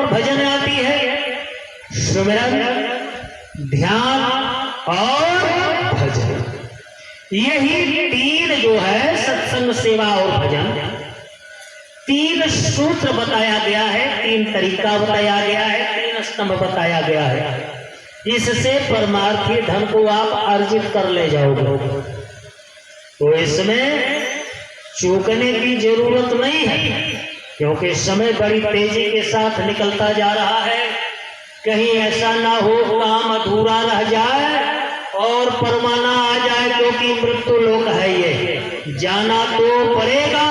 और भजन आती है, सुमिरन, ध्यान और भजन। यही तीन जो है सत्संग, सेवा और भजन, तीन सूत्र बताया गया है, तीन तरीका बताया गया है, तीन स्तंभ बताया गया है। इससे परमार्थी धन को आप अर्जित कर ले जाओगे। तो इसमें चूकने की जरूरत नहीं है, क्योंकि समय बड़ी तेजी के साथ निकलता जा रहा है। कहीं ऐसा ना हो काम अधूरा रह जाए और परमाना आ जाए, क्योंकि मृत्यु लोक है, ये जाना तो पड़ेगा।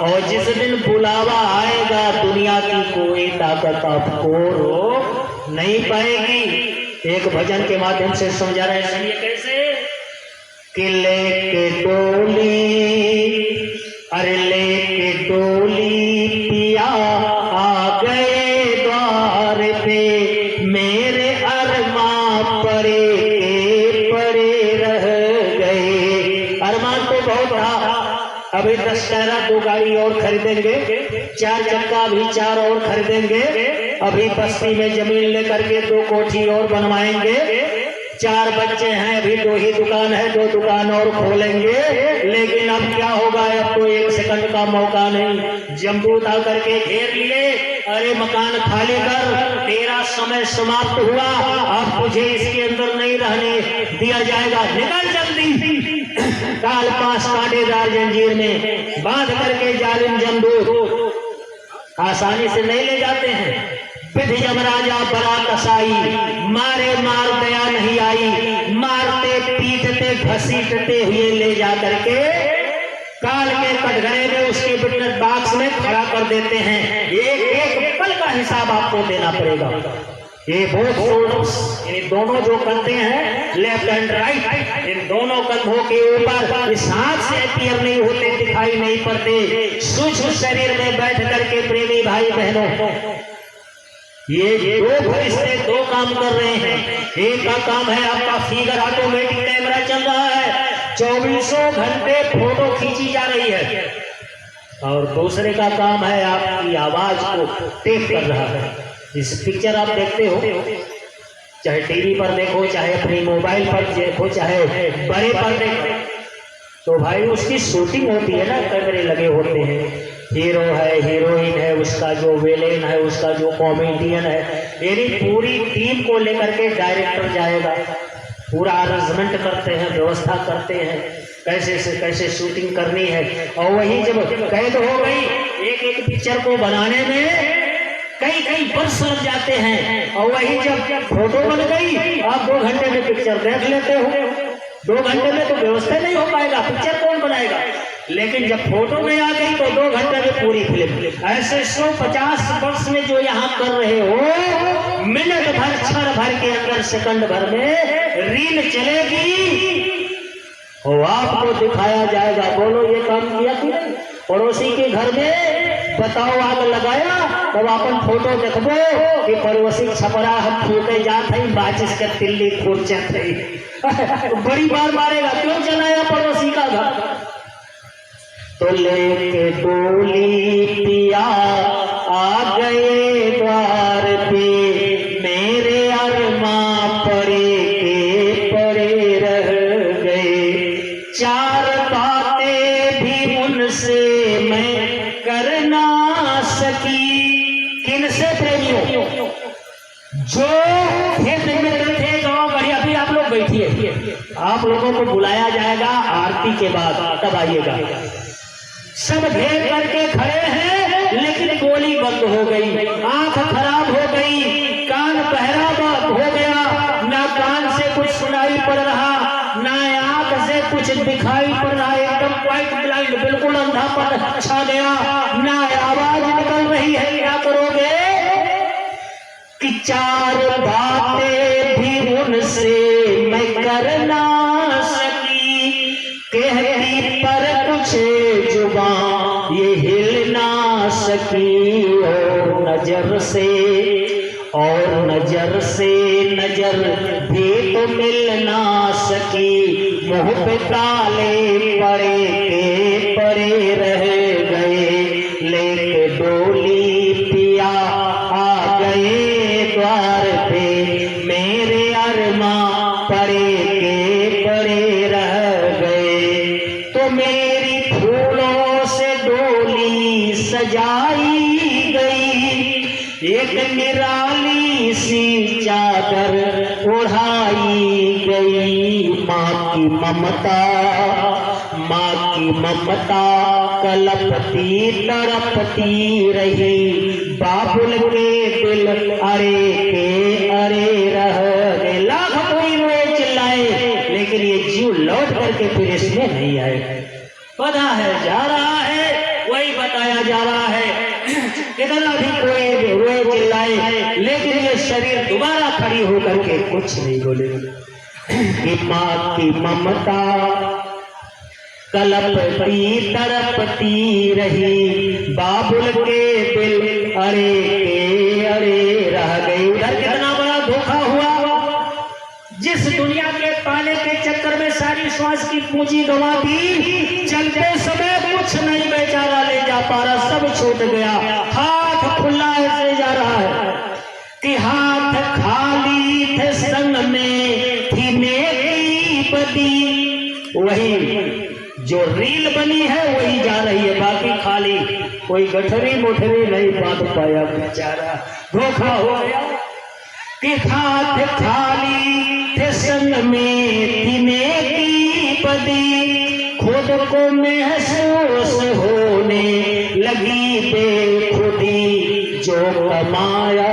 और जिस दिन बुलावा आएगा दुनिया की कोई ताकत आपको रोक नहीं पाएगी। एक भजन के माध्यम से समझा रहे हैं, ये कैसे कि लेके डोली, अरे लेके डोली पिया आ गए द्वार पे, मेरे अरमान परे रह गए। अरमान तो बहुत था, अभी 10 टायरा 2 गाड़ी और खरीदेंगे, 4 चक्का भी 4 और खरीदेंगे, अभी बस्ती में जमीन लेकर के 2 कोठी और बनवाएंगे, 4 बच्चे हैं, अभी 2 ही दुकान है, 2 दुकान और खोलेंगे। लेकिन अब क्या होगा, अब तो 1 सेकंड का मौका नहीं। जम्बू उठा करके घेर लिए, अरे मकान खाली कर, तेरा समय समाप्त हुआ, अब तुझे इसके अंदर नहीं रहने दिया जाएगा, निकल जल्दी। काल 5 कांटेदार जंजीर में बांध करके जालिम जम्बू आसानी से नहीं ले जाते हैं। विधि यमराजा बड़ा कसाई, मारे मार दया नहीं आई, मारते पीटते घसीटते हुए ले जा करके काल के कटघरे में उसके विटनेस बॉक्स में खड़ा कर देते हैं। एक पल का हिसाब आपको देना पड़ेगा। ये बोथ शोल्डर्स, इन दोनों जो कंधे हैं लेफ्ट एंड राइट, इन दोनों कंधों के ऊपर इस हाथ से अपीयर नहीं होते, दिखाई नहीं पड़ते, सूक्ष्म शरीर में बैठ करके प्रेमी भाई बहनों, ये 2 फरिश्ते 2 काम कर रहे हैं। एक का काम है आपका फिगर ऑटोमेटिक कैमरा चल रहा है, 24 घंटे फोटो खींची जा रही है, और दूसरे का काम है आपकी आवाज को टेप कर रहा है। इस पिक्चर आप देखते हो, चाहे टीवी पर देखो, चाहे अपनी मोबाइल पर देखो, चाहे बड़े पर देखो, तो भाई उसकी शूटिंग होती है ना, कैमरे लगे होते हैं, हीरो है, हीरोइन है, उसका जो विलेन है, उसका जो कॉमेडियन है, यानी पूरी टीम को लेकर के डायरेक्टर जाएगा, पूरा अरेंजमेंट करते हैं, व्यवस्था करते हैं, कैसे से कैसे शूटिंग करनी है। और वही जब कैद हो गई, एक पिक्चर को बनाने में कई वर्ष लग जाते हैं, और वही जब फोटो बन गई, आप 2 घंटे में पिक्चर देख लेते हो। 2 घंटे में तो व्यवस्था नहीं हो पाएगा, पिक्चर कौन बनाएगा। लेकिन जब फोटो में आ गई तो 2 घंटे में पूरी फिल्म। ऐसे 150 वर्ष में जो यहाँ कर रहे हो, मिनट भर क्षण भर के अंदर सेकंड भर में रील चलेगी और आपको दिखाया जाएगा। बोलो ये काम किया कि नहीं? पड़ोसी के घर में बताओ आग लगाया, तब अपन फोटो देखबो कि पड़ोसी छपरा हम फूटे जात है, माचिस के तिल्ली खोचत है। बड़ी बार मारेगा, क्यों जलाया पड़ोसी का घर। तो लेके डोली पिया आ गए द्वार पे, मेरे अरमां परे रह गए। 4 बातें भी उनसे मैं कर ना सकी। किन से प्रेमियों? जो हित मित्र थे गाँव बढ़िया। भी आप लोग बैठिए, आप लोगों को बुलाया जाएगा आरती के बाद, तब आइएगा। सब घेर करके खड़े हैं, लेकिन गोली बंद हो गई, आंख खराब हो गई, कान बहरा हो गया, ना कान से कुछ सुनाई पड़ रहा, ना आंख से कुछ दिखाई पड़ रहा, एकदम व्हाइट ब्लाइंड, बिल्कुल अंधापन छा गया, ना आवाज निकल रही है। क्या करोगे कि 4 बातें भी उनसे मैं कर ना सकी, कहती पर कुछ जुबान ये हिल ना सकी। और नजर से नजर भी तो मिल ना सकी, मुंह पे ताले पड़े रह गए। लेके डोली पिया आ गए सजाई गई, एक निराली सी चादर ओढ़ाई गई। माँ की ममता, माँ की ममता कलपती तड़पती रही, बाबुल के दिल अरे के अरे रह गए। लाख कोई रोए चिल्लाए, लेकिन ये जीव लौट करके फिर इसमें नहीं आए। पता है जा रहा है, वही बताया जा रहा है। कितना भी कोई रोए चिल्लाए, लेकिन ये शरीर दोबारा खड़ी होकर के कुछ नहीं बोले। कि माँ की ममता कलपती तड़पती रही, बाबुल के दिल अरे के अरे रह गई। उधर कितना बड़ा धोखा हुआ, जिस दुनिया के पाने के चक्कर में सारी श्वास की पूंजी गंवा दी, चलते समय कुछ नहीं बेचारा ले जा पा रहा, सब छूट गया। हाथ खुला ऐसे जा रहा है कि हाथ खाली थे, संग में थी मेरी बदी। वही जो रील बनी है वही जा रही है, बाकी खाली, कोई गठरी मोठरी नहीं बांध पाया बेचारा, धोखा हो गया। कि हाथ खाली थे, संग में थी मेरी बदी, खुद को महसूस होने लगी बेखुदी। जो कमाया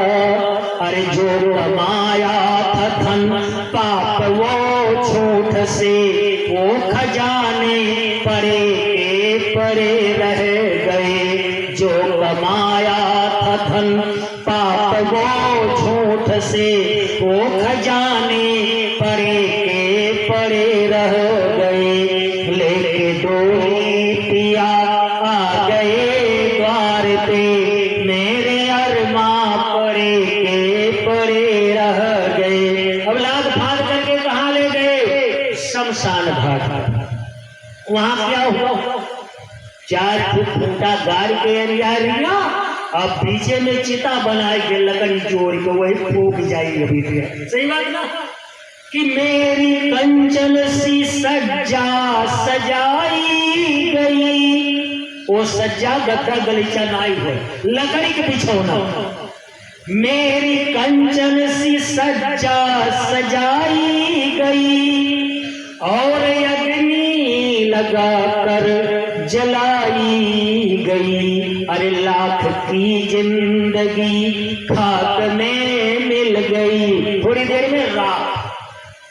अरे जो कमाया था धन पाप वो झूठ से, वो खजाने परे के परे रह गए। जो कमाया था धन पाप वो झूठ से, वो खजाने परे के परे रह गए। लेके डोली पिया आ गए द्वार पे, मेरे अरमां परे के परे रह गए। अब लाद फाड़ करके कहाँ ले गए? शमशान घाट। वहां क्या हुआ? 4 फुट खूंटा गाड़ के अरिया, अब पीछे में चिता बनाए के लकड़ी जोड़ के वही फूक जाएगी। अभी सही बात ना, कि मेरी कंचन सी सज्जा सजाई गई। वो सज्जा गद्दा गलीचा नाई है, लकड़ी के बिछौना। मेरी कंचन सी सज्जा सजाई गई, और अग्नि लगा कर जलाई गई। अरे लाख की जिंदगी खाक में मिल गई, थोड़ी देर में राख,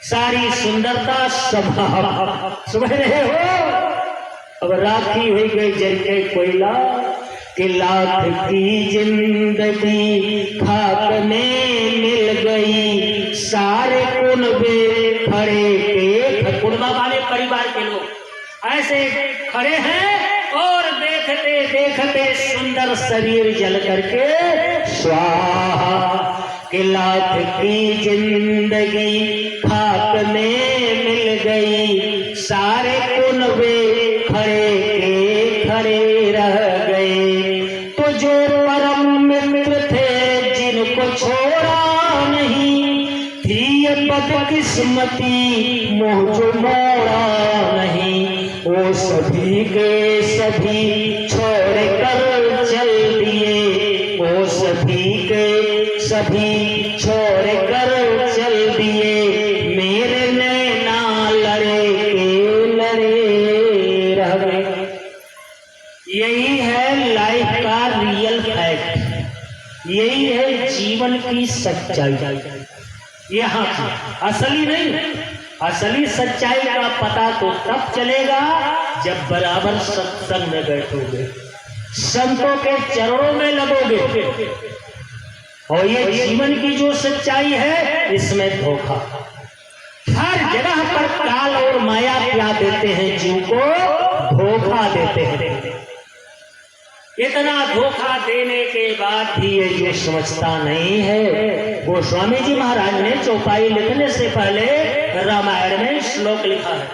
सारी सुंदरता समझ रहे हो? अब राखी हुई गई जल के कोयला। कि लाख की जिंदगी खाक में मिल गई, सारे कुनबे खड़े के, कुनबा वाले परिवार के लोग ऐसे खड़े हैं और देखते देखते सुंदर शरीर जल करके स्वाहा। कि लाख की जिंदगी खाक में मिल गई, सारे कुनबे खड़े के खड़े रह गए। तो जो परम मित्र थे जिनको छोड़ा नहीं, थी ये बदकिस्मती मोह जो मोड़ा नहीं, वो सभी के सभी छोड़ कर चल दिए। वो सभी के सभी छोड़ कर चल दिए, मेरे नैना लड़े के लड़े रह गए। यही है लाइफ का रियल फैक्ट, यही है जीवन की सच्चाई। यहाँ की असली नहीं, असली सच्चाई का पता तो तब चलेगा जब बराबर सत्संग में बैठोगे, संतों के चरणों में लगोगे। और ये जीवन की जो सच्चाई है, इसमें धोखा, हर जगह पर काल और माया क्या देते हैं जीव को? धोखा देते हैं। इतना धोखा देने के बाद भी ये समझता नहीं है। गोस्वामी जी महाराज ने चौपाई लिखने से पहले रामायण में श्लोक लिखा है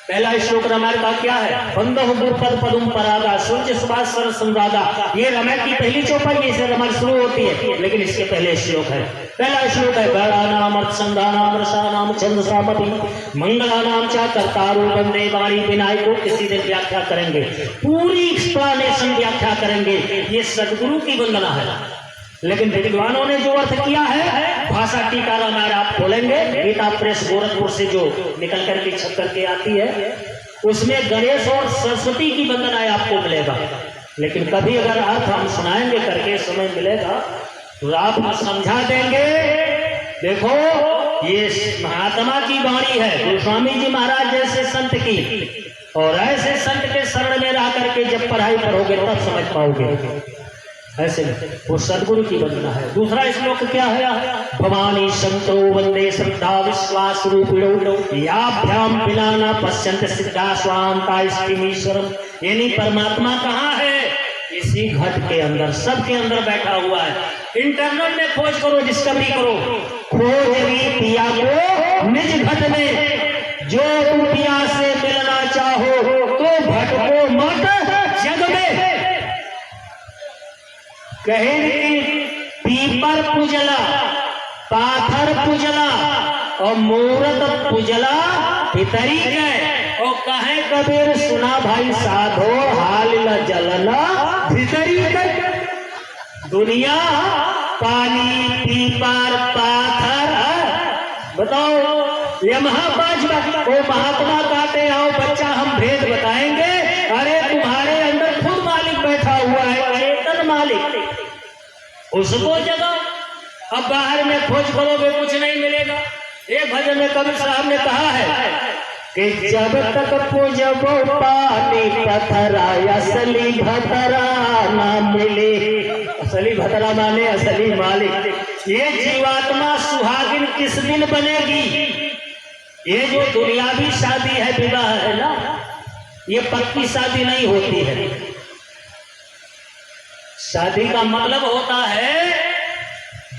पहला श्लोक रामायण का क्या है? बंधु गुरुपद पदुम परागा सूर्य सुभाष सर संवादा। ये रामायण की पहली चौपाई से रामायण शुरू होती है, लेकिन इसके पहले श्लोक है। पहला श्लोक है गणानाम अर्धसंधानाम रसानाम छंदसामपि मंगलानाम च कर्तारो वंदे वाणी विनायक को किसी दिन व्याख्या करेंगे, पूरी एक्सप्लेनेशन व्याख्या करेंगे। ये सदगुरु की वंदना है, लेकिन विद्वानों ने जो अर्थ किया है, भाषा टीका रामायण आप खोलेंगे, गीता प्रेस गोरखपुर से जो निकल करके छप करके आती है, उसमें गणेश और सरस्वती की वंदना आपको मिलेगा। लेकिन कभी अगर अर्थ हम सुनाएंगे करके समय मिलेगा तो आप समझा देंगे। देखो ये महात्मा की वाणी है, गोस्वामी जी महाराज जैसे संत की, और ऐसे संत के शरण में रह करके जब पढ़ाई पढ़ोगे तब समझ पाओगे। ऐसे वो सदगुरु की वंदना है। दूसरा श्लोक क्या है? भवानी संतो वंदे श्रद्धा विश्वास रूपिणो याभ्याम पिलाना पश्यंत सिद्धा स्वांता ईश्वरम। यानी परमात्मा कहाँ है? इसी घट के अंदर, सबके अंदर बैठा हुआ है। इंटरनेट में खोज करो, डिस्कवरी करो, खोज पिया को निज घट में। जो तुम पिया से मिलना चाहो तो भटको मत जग में। कहे पीपर पुजला, पाथर पुजला और मूरत पुजला पितरी गए। और कहे कबीर सुना भाई साधो हाल न जलना भितरी गए। दुनिया पानी पीपर पाथर, बताओ ये महात्मा कहते आओ बच्चा हम भेद बताएंगे। अरे तुम्हारे अंदर खुद मालिक बैठा हुआ है, चेतन मालिक, उसको जगाओ। अब बाहर में खोज करोगे कुछ नहीं मिलेगा। एक भजन में कबीर साहब ने कहा है कि जब तक पूजबो पानी पथरा असली भतरा ना मिले। असली भतरा माने असली मालिक। ये जीवात्मा सुहागिन किस दिन बनेगी? ये जो दुनियावी शादी है, विवाह है ना, ये पक्की शादी नहीं होती है। शादी का मतलब होता है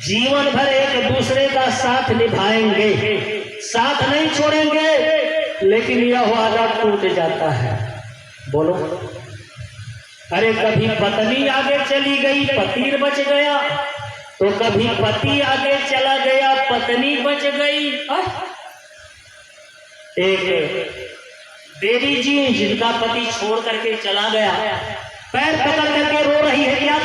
जीवन भर एक दूसरे का साथ निभाएंगे, साथ नहीं छोड़ेंगे। लेकिन यह वादा टूट जाता है। बोलो, अरे कभी पत्नी आगे चली गई, पति बच गया, तो कभी पति आगे चला गया, पत्नी बच गई। एक देवी जी जिनका पति छोड़ करके चला गया, पैर पकड़ करके रो रही है, क्या